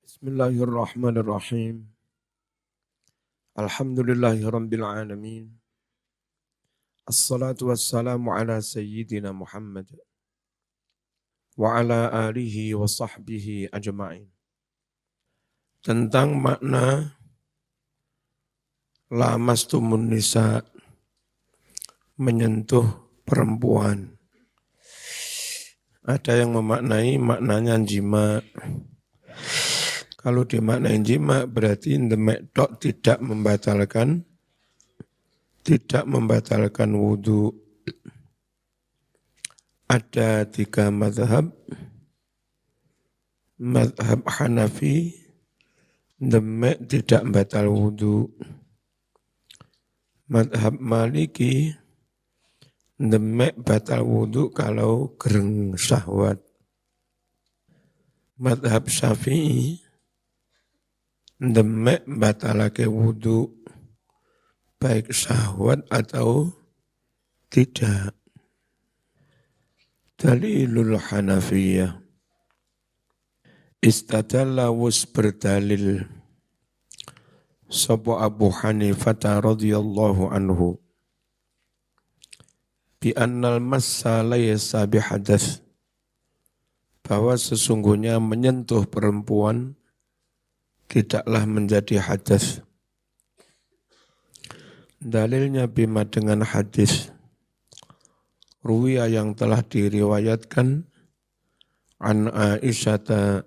Bismillahirrahmanirrahim. Alhamdulillahirabbil alamin. Assalatu wassalamu ala sayyidina Muhammad wa ala alihi wa sahbihi ajma'in. Tentang makna lamastumun nisa, menyentuh perempuan. Ada yang memaknai maknanya jima. Kalau dimaknai jima berarti ndemek tok tidak membatalkan wudu. Ada 3 mazhab. Mazhab Hanafi ndemek tidak batal wudu. Mazhab Maliki ndemek batal wudu kalau gereng syahwat. Mazhab Syafi'i ndemek batalake wudu baik syahwat atau tidak. Dalilul Hanafiyah. Istadalla wus berdalil sapa Abu Hanifah radhiyallahu anhu bi annal massa laysa bihadath, bahwa sesungguhnya menyentuh perempuan tidaklah menjadi hadas. Dalilnya bima dengan hadis ruwiya yang telah diriwayatkan an Aisyah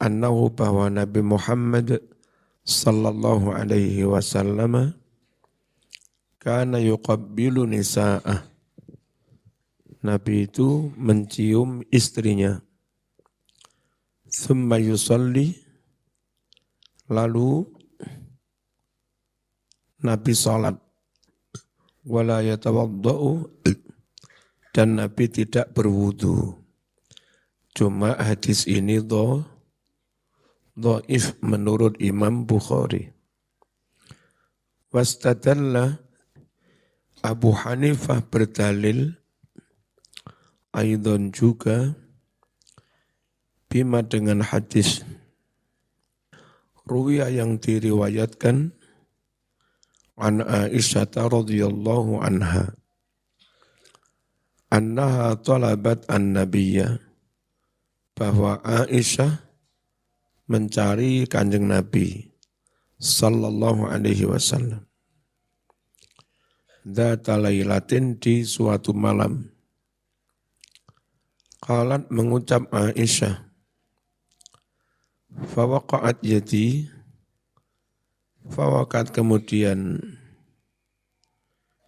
annahu bahwa Nabi Muhammad sallallahu alaihi wasallam kana yuqabbilu nisa'ah. Nabi itu mencium istrinya. Thumma yusalli, lalu Nabi salat. Wala yatawadda'u, dan Nabi tidak berwudu. Cuma hadis ini dhaif menurut Imam Bukhari. Wastadalla, Abu Hanifah berdalil aidan juga bima dengan hadis ruwiyah yang diriwayatkan an Aisyah radhiyallahu anha annaha talabat an-nabiyya, bahwa Aisyah mencari Kanjeng Nabi sallallahu alaihi wasallam dzata lailatin, di suatu malam. Qalat, mengucap Aisyah, fawaqa'at yadi, fawaqat kemudian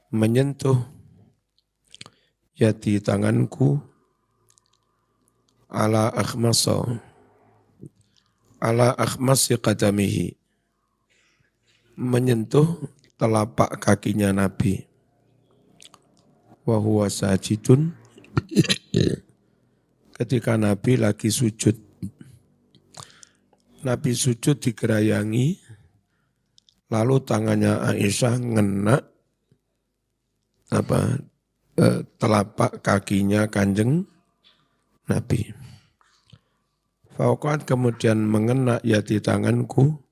menyentuh yadi tanganku ala akhmasi qadamihi, menyentuh telapak kakinya Nabi. Wa huwa sajidun, ketika Nabi lagi sujud. Nabi sujud digerayangi, lalu tangannya Aisyah ngena telapak kakinya Kanjeng Nabi. Fauqat kemudian mengena yati tanganku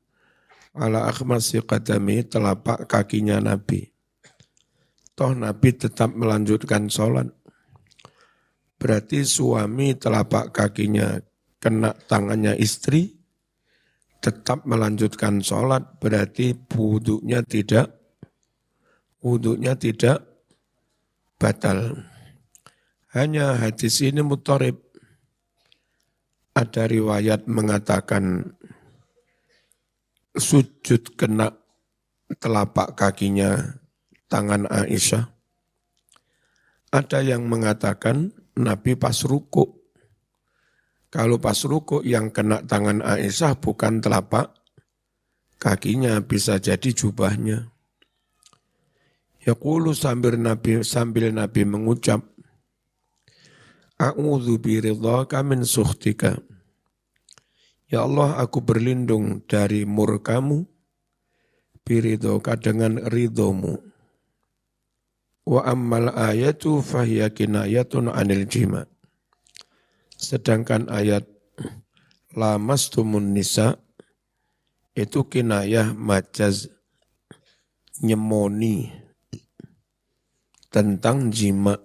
ala akhmasi qadami, telapak kakinya Nabi. Toh Nabi tetap melanjutkan sholat. Berarti suami telapak kakinya kena tangannya istri, tetap melanjutkan sholat, berarti wudunya tidak batal. Hanya hadis ini mutharib. Ada riwayat mengatakan sujud kena telapak kakinya tangan Aisyah. Ada yang mengatakan Nabi pas ruku. Kalau pas ruku yang kena tangan Aisyah bukan telapak kakinya, bisa jadi jubahnya. Yaqulu sambil Nabi mengucap, a'udzu biridhaka min sukhtika. Ya Allah, aku berlindung dari murkamu, biridhaka dengan ridhomu. Wa ammal ayatu fahiya kinayatun anil jima. Sedangkan ayat lamastumun nisa itu kinayah majaz nyemoni tentang jima.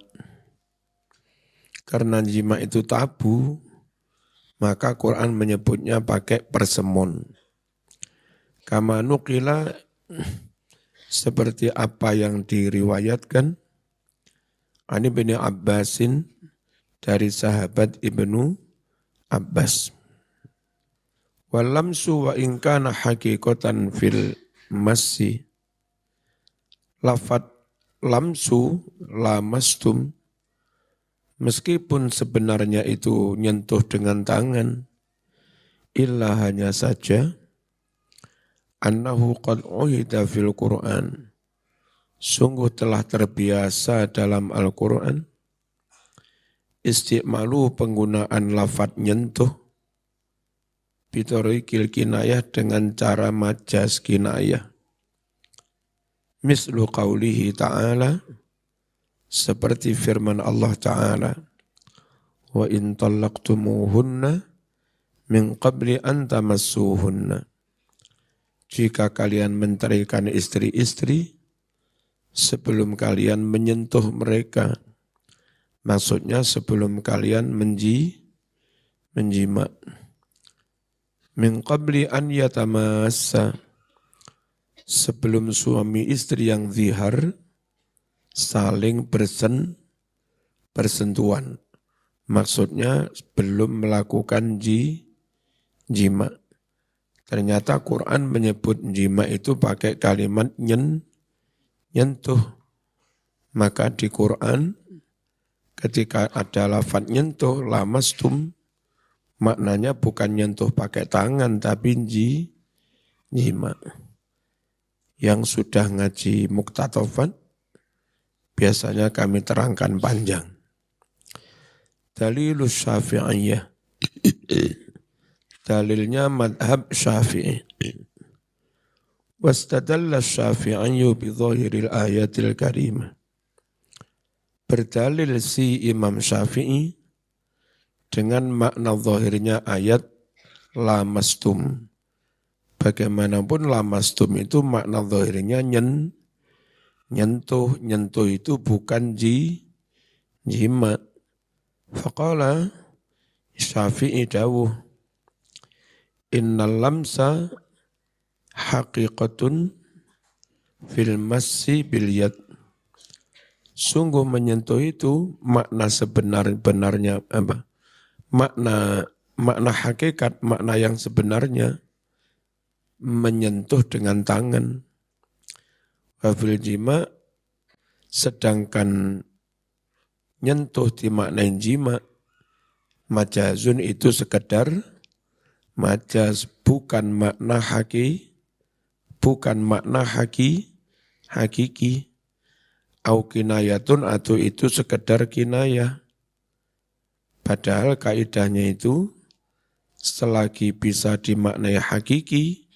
Karena jima itu tabu, maka Quran menyebutnya pakai persemon. Kama nukila seperti apa yang diriwayatkan Ani bin Abbasin dari sahabat Ibnu Abbas. Walamsu wa inkana hakikatan fil massi. Lafat lamsu lamastum meskipun sebenarnya itu nyentuh dengan tangan, illa hanya saja annahu qad uhida fil Qur'an. Sungguh telah terbiasa dalam Al-Quran istimalu penggunaan lafaz nyentuh bitorikil kinayah dengan cara majaz kinayah. Mislu qawlihi ta'ala seperti firman Allah Ta'ala wa in talaqtumuhunna min qabli an tamassuhunna. Jika kalian menceraikan istri-istri sebelum kalian menyentuh mereka, maksudnya sebelum kalian menjima. Min qabli an yatamassa, sebelum suami istri yang zihar saling bersentuhan. Maksudnya belum melakukan jima. Ternyata Quran menyebut jima itu pakai kalimat nyentuh. Maka di Quran ketika ada lafaz nyentuh, lamastum, maknanya bukan nyentuh pakai tangan tapi jima. Yang sudah ngaji Muqtatafat, biasanya kami terangkan panjang. Dalilus Syafi'iyah. Dalilnya madhab Syafi'i. Wastadalla Syafi'iyyu bi dhahiril ayatil karimah. Berdalil si Imam Syafi'i dengan makna zahirnya ayat lamastum. Bagaimanapun lamastum itu makna zahirnya nyentuh. Nyentuh itu bukan jima. Faqala Syafi'i dawuh innal lamsa haqiqatun fil massi bil yad. Sungguh menyentuh itu makna sebenar-benarnya apa? Makna hakikat, makna yang sebenarnya menyentuh dengan tangan. Wa fil jima, sedangkan nyentuh dimaknain jima, majazun itu sekedar majaz, bukan makna hakiki. Au kinayatun, atau itu sekedar kinayah. Padahal kaidahnya itu selagi bisa dimaknai hakiki,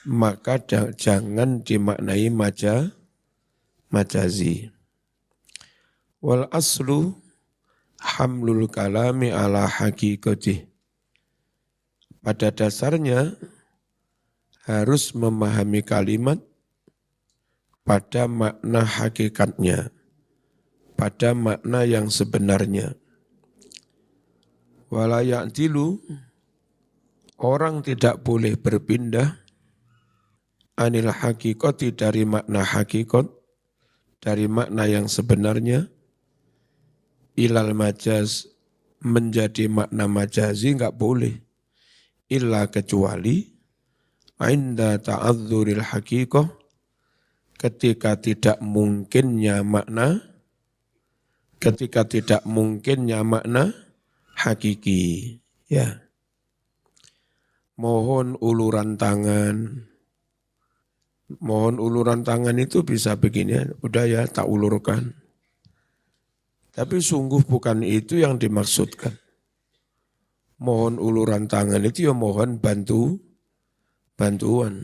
maka jangan dimaknai majazi. Wal aslu hamlul kalami ala hakikatih. Pada dasarnya harus memahami kalimat pada makna hakikatnya, pada makna yang sebenarnya. Wala ya'dilu, orang tidak boleh berpindah anil hakikati, dari makna hakikat, dari makna yang sebenarnya, ilal majaz, menjadi makna majazi, enggak boleh. Illa kecuali inda ta'adzuril hakikah, ketika tidak mungkinnya makna hakiki. Ya. Mohon uluran tangan. Mohon uluran tangan itu bisa begini, udah ya tak ulurkan. Tapi sungguh bukan itu yang dimaksudkan. Mohon uluran tangan itu ya mohon bantuan.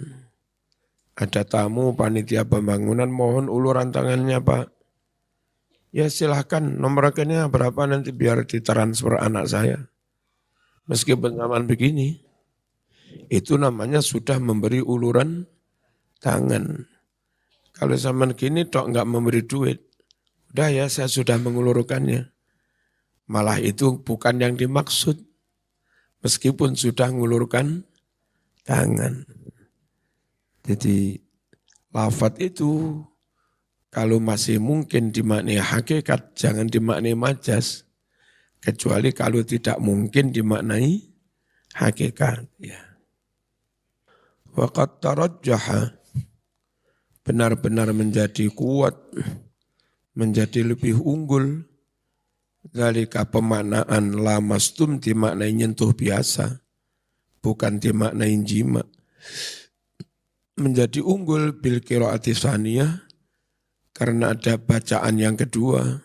Ada tamu panitia pembangunan, mohon uluran tangannya Pak. Ya silahkan, nomor rekeningnya berapa nanti biar ditransfer anak saya. Meskipun zaman begini, itu namanya sudah memberi uluran tangan. Kalau zaman gini tok nggak memberi duit, udah ya saya sudah mengulurkannya. Malah itu bukan yang dimaksud, meskipun sudah mengulurkan tangan. Jadi lafadz itu kalau masih mungkin dimaknai hakikat, jangan dimaknai majas. Kecuali kalau tidak mungkin dimaknai hakikat. Ya. Waqad tarajjaha, benar-benar menjadi kuat, menjadi lebih unggul. Dzalika pemaknaan lamastum dimaknai nyentuh biasa, bukan dimaknai jima. Menjadi unggul bil qiraati tsaniyah karena ada bacaan yang kedua.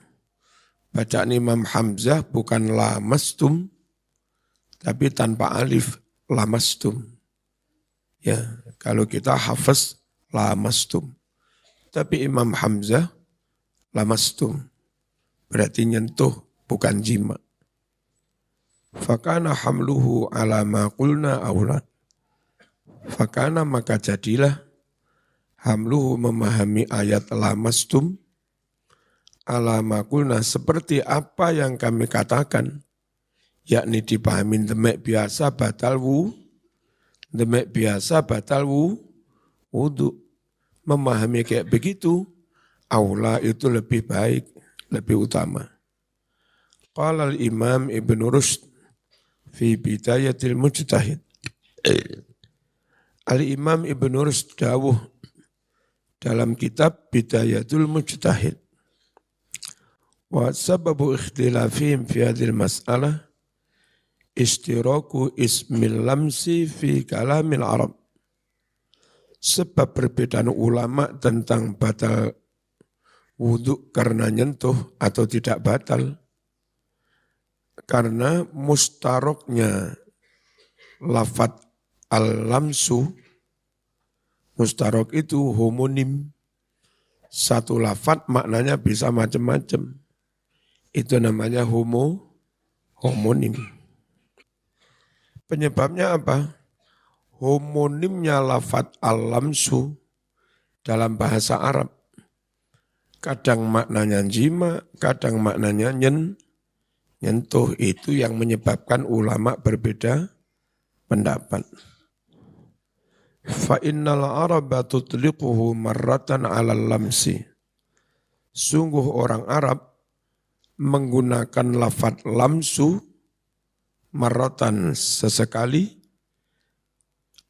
Bacaan Imam Hamzah bukan lamastum, tapi tanpa alif, lamastum. Ya, kalau kita hafaz lamastum. Tapi Imam Hamzah lamastum. Berarti nyentuh, bukan jima. Fakana hamluhu ala ma qulna aulad. Fakana maka jadilah hamluhu memahami ayat lamastum ala ma qulna seperti apa yang kami katakan, yakni dipahamin demek biasa batal demek biasa batal wudu. Memahami kayak begitu, aula itu lebih baik, lebih utama. Qala al-Imam Ibn Rushd fi Bidayatil Mujtahid. Al-Imam Ibn Rushd dawuh dalam kitab Bidayatul Mujtahid. Wa sababu ikhtilafihim fi hadhil mas'alah istiraku ismil lamsi fi kalamil Arab. Sebab perbedaan ulama tentang batal wudhu karena nyentuh atau tidak batal. Karena mustaroknya lafad al-lamsu, mustarok itu homonim. Satu lafad maknanya bisa macam-macam. Itu namanya homonim. Penyebabnya apa? Homonimnya lafad al-lamsu dalam bahasa Arab. Kadang maknanya jima, kadang maknanya nyentuh. Itu yang menyebabkan ulama berbeda pendapat. Fa innal araba tutliquhu marratan 'alal lamsi. Sungguh orang Arab menggunakan lafaz lamsu marratan sesekali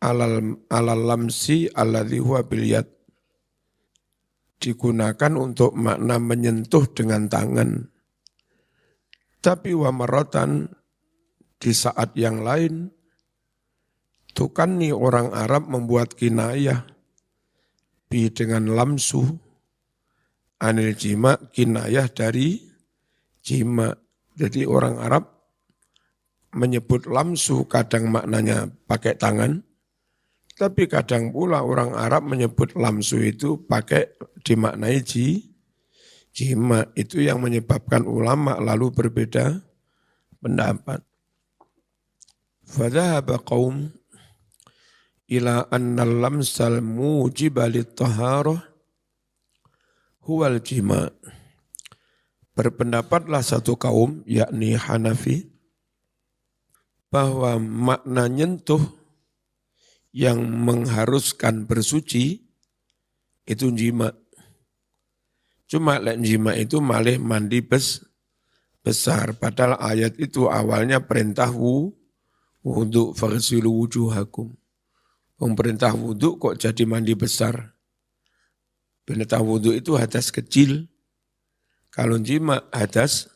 alal lamsi alladhi huwa bil yad, digunakan untuk makna menyentuh dengan tangan. Tapi wa marratan di saat yang lain tukanni orang Arab membuat kinayah bi dengan lamsu anil jima, kinayah dari jima. Jadi orang Arab menyebut lamsu kadang maknanya pakai tangan, tapi kadang pula orang Arab menyebut lamsu itu pakai dimaknai jima. Itu yang menyebabkan ulama lalu berbeda pendapat. Fadhahaba qaum ila annal lamsal mujiba lit-taharah huwal jima. Berpendapatlah satu kaum, yakni Hanafi, bahwa makna nyentuh yang mengharuskan bersuci itu jima. Cuma jima itu malih mandi besar. Padahal ayat itu awalnya perintah wudhu, faghsilu wujuhakum. Perintah wudhu kok jadi mandi besar. Perintah wudhu itu hadas kecil. Kalau jima hadas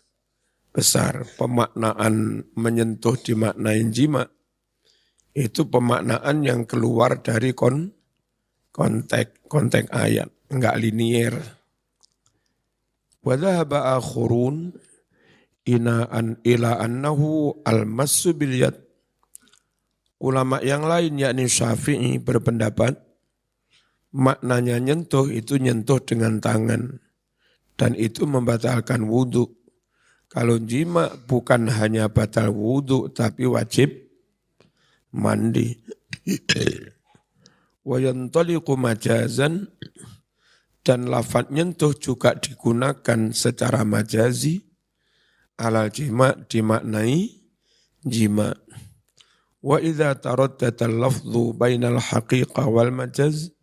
besar. Pemaknaan menyentuh dimaknain jima. Itu pemaknaan yang keluar dari konteks ayat, enggak linier. Wa dhahaba akhurun ila annahu al-massu bil yad. Ulama yang lain yakni Syafi'i berpendapat maknanya nyentuh itu nyentuh dengan tangan dan itu membatalkan wudhu Kalau jima bukan hanya batal wudhu tapi wajib mandi. Wa yantaliqu majazan, dan lafadz nyentuh juga digunakan secara majazi alal jima, dimaknai jima. Wa idza taraddada al-lafdhu bainal haqiqah wal majaz,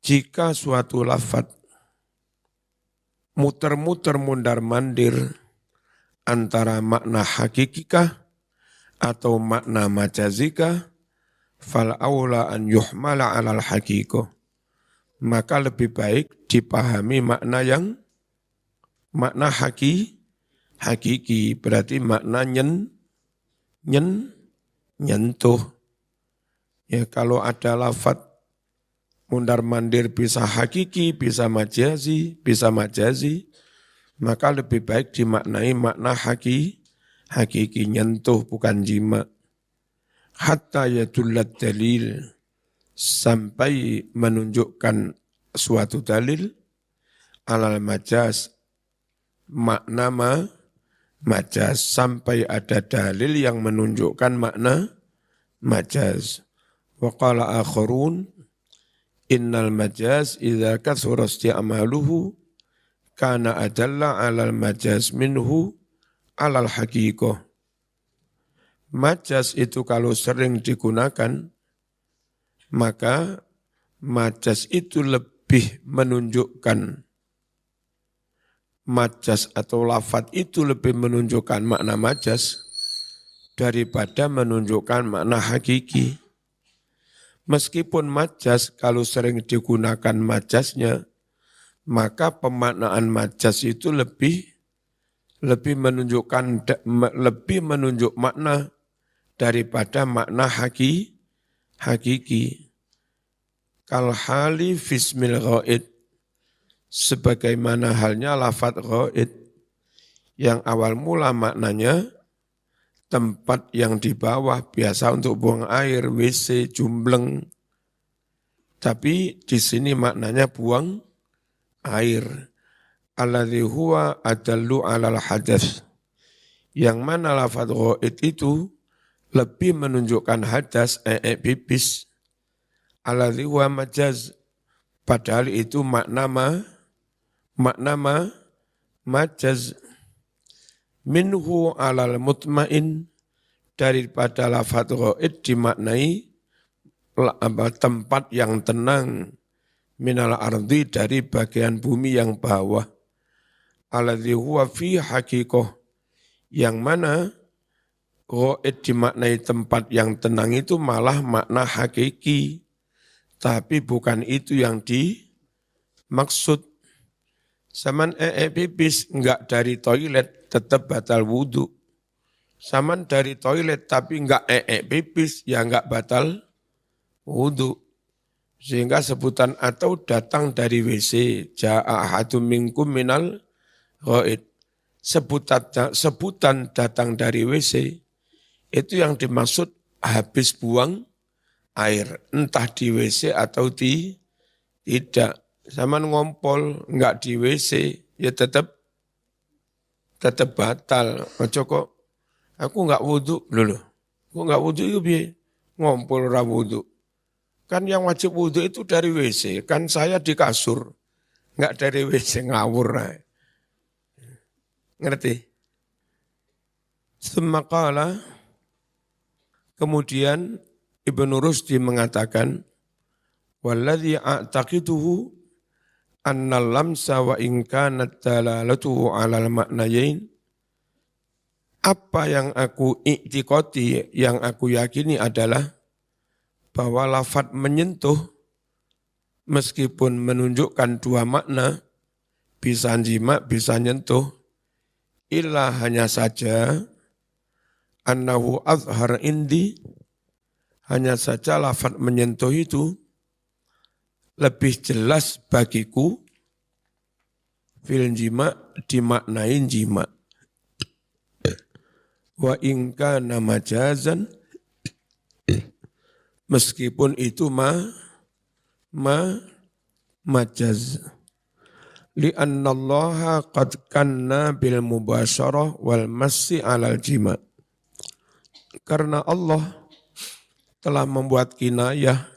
jika suatu lafadz muter-muter mundar-mandir antara makna hakikikah atau makna majazikah, fal aula an yuhmala alal haqiqah, maka lebih baik dipahami makna yang makna hakiki, berarti makna nyentuh. Ya, kalau ada lafadz mundar-mandir bisa hakiki, bisa majazi, maka lebih baik dimaknai makna hakiki, nyentuh bukan jima. Hatta yadullat dalil, sampai menunjukkan suatu dalil alal majaz, makna majaz, sampai ada dalil yang menunjukkan makna majaz. Wa qala akharun innal majaz idza kathura isti'maluhu kana adalla alal majaz minhu alal haqiqah. Majaz itu kalau sering digunakan, maka majaz itu lebih menunjukkan, majaz atau lafadz itu lebih menunjukkan makna majaz daripada menunjukkan makna hakiki. Meskipun majaz kalau sering digunakan majaznya, maka pemaknaan majaz itu lebih menunjuk makna daripada makna hakiki. Kal hali fismil ghaid, sebagaimana halnya lafadz ghaid yang awal mula maknanya tempat yang di bawah biasa untuk buang air, WC, jumbleng. Tapi di sini maknanya buang air. Alladzi huwa adallu alal hadas, yang mana lafadz ghaid itu lebih menunjukkan hadas, pipis. Alladzi huwa majaz, padahal itu makna majaz. Minhu alal mutmain, daripada lafadz ghaid dimaknai tempat yang tenang, minal ardi, dari bagian bumi yang bawah. Alladzi huwa fi haqiqah, yang mana ghaid dimaknai tempat yang tenang itu malah makna hakiki, tapi bukan itu yang dimaksud. Saman pipis enggak dari toilet tetap batal wudhu. Saman dari toilet tapi enggak pipis ya enggak batal wudhu. Sehingga sebutan atau datang dari WC, ja'a ahadum minkum minal ghaid. Sebutan datang dari WC itu yang dimaksud habis buang air, entah di WC atau tidak. Zaman ngompol enggak di WC ya tetap batal. Ojo kok aku enggak wudhu loh. Aku enggak wudhu itu biar ngompol ora wudhu. Kan yang wajib wudhu itu dari WC. Kan saya di kasur, enggak dari WC, ngawur. Ngerti? Semakala, kemudian Ibnu Rusdi mengatakan, walladzi a'taqiduhu annal lamsa wa in kanat dalalatuhu 'alal maknayain, apa yang aku i'tiqadi, yang aku yakini adalah bahwa lafadz menyentuh meskipun menunjukkan dua makna, bisa jima, bisa nyentuh, illa hanya saja annahu azhar indi, hanya saja lafadz menyentuh itu lebih jelas bagiku fil jima, dimaknain jima. Wa in kana majazan, meskipun itu majaz. li'annallaha qad kanna bil mubasyarah wal massi 'alal jima. Karena Allah telah membuat kinayah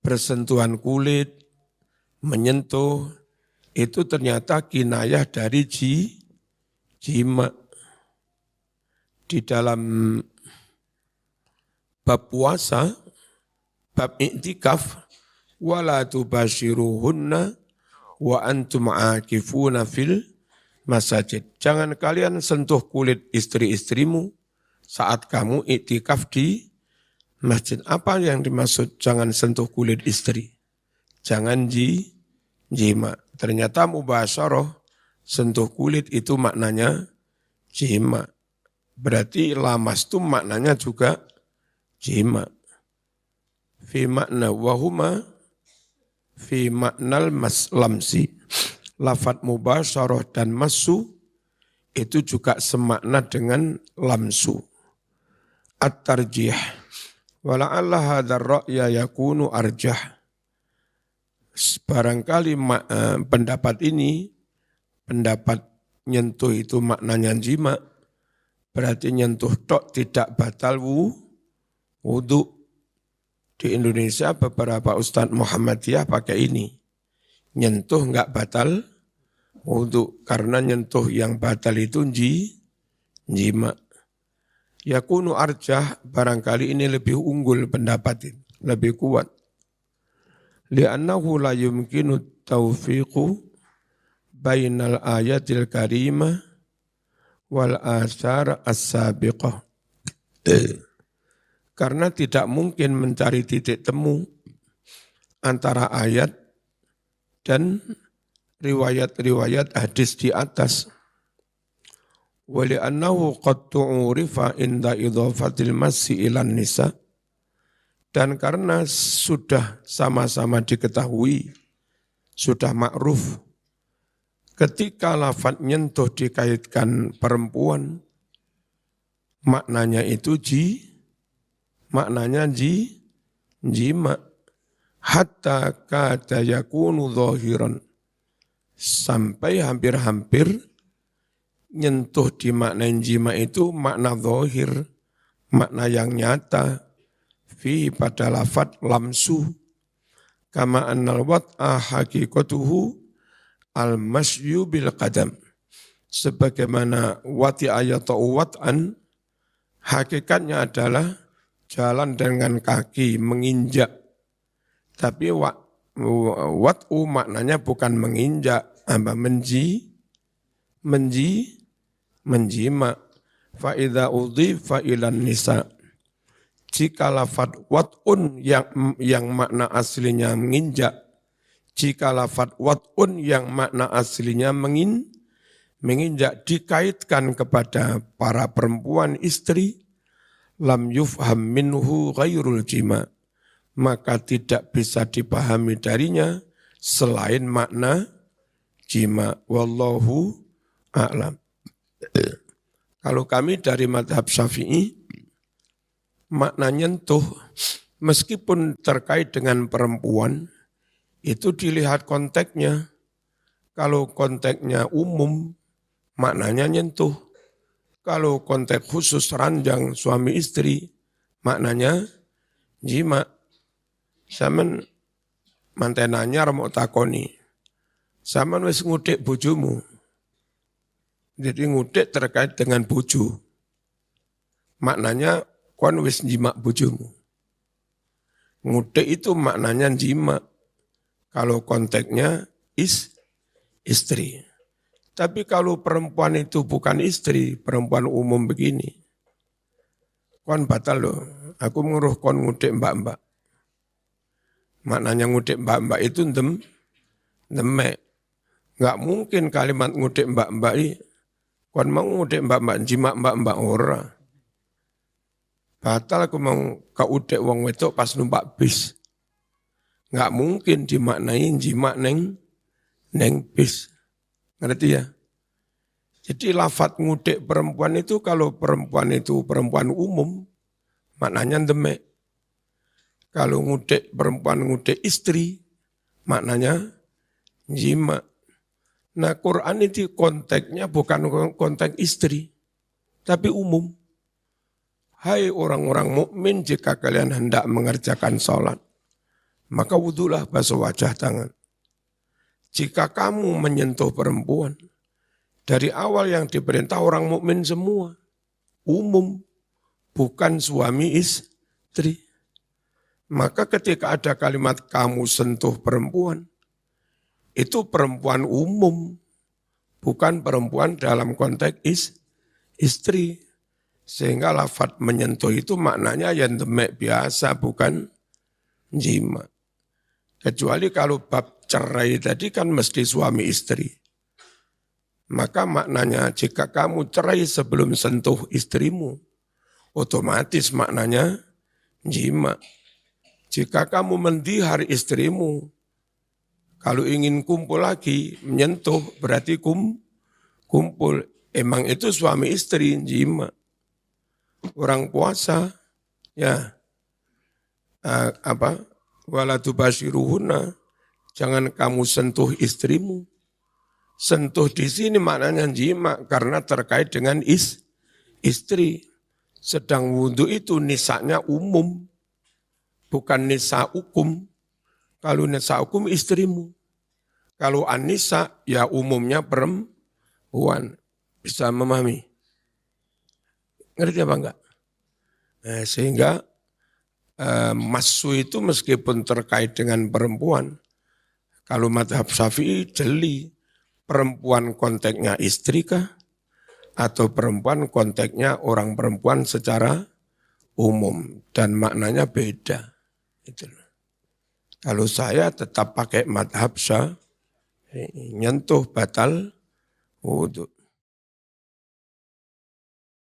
bersentuhan kulit, menyentuh, itu ternyata kinayah dari jima. Di dalam bab puasa, bab iktikaf, wala tubashiruhunna wa antum aakifuna fil masajid. Jangan kalian sentuh kulit istri-istrimu saat kamu iktikaf di masjid. Apa yang dimaksud jangan sentuh kulit istri? Jangan jima. Ternyata mubasyarah, sentuh kulit itu maknanya jima. Berarti lamas itu maknanya juga jima. Fi makna wahuma fi maknal lamsi. Lafat mubasyarah dan masu itu juga semakna dengan lamsu. At-tarjih. Wala'alla hadzal ra'ya yakunu arjah. Barangkali pendapat ini, pendapat nyentuh itu maknanya jima, berarti nyentuh tok tidak batal wudu. Di Indonesia beberapa Ustadz Muhammadiyah pakai ini. Nyentuh enggak batal wudu, karena nyentuh yang batal itu jima. Yakunu arjah, barangkali ini lebih unggul pendapat ini, lebih kuat. Li'annahu la yumkinu taufiqu bainal ayatil karimah wal athar as-sabiqah. Karena tidak mungkin mencari titik temu antara ayat dan riwayat-riwayat hadis di atas. Wali'annahu qad tu'urifa inda idhafatil massi ilan nisa. Dan karena sudah sama-sama diketahui, sudah makruf, ketika lafaz nyentuh dikaitkan perempuan, maknanya itu jima. Hatta kada yakunu zahiran. Sampai hampir-hampir nyentuh dimaknain jima itu makna zahir, makna yang nyata, fi pada lafaz lamsu. Kama annal wat'a haqiqatuhu al-masyu bil qadam. Sebagaimana wati ayatu wat'an, hakikatnya adalah jalan dengan kaki, menginjak. Tapi wat'u maknanya bukan menginjak, apa menjima. Fa'idha udhifa ilan nisa. Jika lafad wat'un yang makna aslinya menginjak, jika lafad wat'un yang makna aslinya menginjak dikaitkan kepada para perempuan istri, lam yufham minhu ghairul jima, maka tidak bisa dipahami darinya selain makna jima. Wallahu a'lam. Kalau kami dari madhab Syafi'i, makna nyentuh meskipun terkait dengan perempuan, itu dilihat konteksnya. Kalau konteksnya umum, maknanya nyentuh. Kalau konteks khusus ranjang suami istri, maknanya jima. Saman mantenanya mau takoni. Saman wis ngudik bojomu. Jadi ngudik terkait dengan bojo. Maknanya kon wis jima bojomu. Ngudik itu maknanya jima. Kalau konteksnya istri. Tapi kalau perempuan itu bukan istri, perempuan umum begini, kon batal loh, aku nguruh kon ngudik mbak-mbak. Maknanya ngudik mbak-mbak itu demek. Enggak mungkin kalimat ngudik mbak-mbak ini, kon mau ngudik mbak-mbak, jima mbak-mbak ora. Batal aku mau kaudik wong wedok pas numpak bis. Enggak mungkin dimaknain jima neng bis. Ngerti ya? Jadi lafadz ngudik perempuan itu kalau perempuan itu perempuan umum, maknanya demek. Kalau ngudik perempuan ngudik istri, maknanya jima. Nah Quran itu konteksnya bukan konteks istri, tapi umum. Hai orang-orang mukmin, jika kalian hendak mengerjakan sholat, maka wudulah basuh wajah tangan. Jika kamu menyentuh perempuan, dari awal yang diperintah orang mukmin semua, umum, bukan suami istri. Maka ketika ada kalimat kamu sentuh perempuan, itu perempuan umum, bukan perempuan dalam konteks istri. Sehingga lafadz menyentuh itu maknanya yang demek biasa, bukan jima. Kecuali kalau bab cerai tadi kan mesti suami istri. Maka maknanya jika kamu cerai sebelum sentuh istrimu, otomatis maknanya jima. Jika kamu mendihar istrimu, kalau ingin kumpul lagi, menyentuh berarti kumpul. Emang itu suami istri, jima. Orang puasa, ya, wala tubashiruhunna, jangan kamu sentuh istrimu. Sentuh di sini maknanya jima karena terkait dengan istri. Sedang wudhu itu nisanya umum, bukan nisa hukum. Kalau nisa hukum istrimu. Kalau an-nisa ya umumnya perempuan. Bisa memahami? Ngerti apa enggak? Nah, sehingga masu itu meskipun terkait dengan perempuan, kalau madhab Syafi'i jeli, perempuan konteksnya istri kah? Atau perempuan konteksnya orang perempuan secara umum dan maknanya beda. Itu. Kalau saya tetap pakai madhab Syafi'i, nyentuh batal wudu.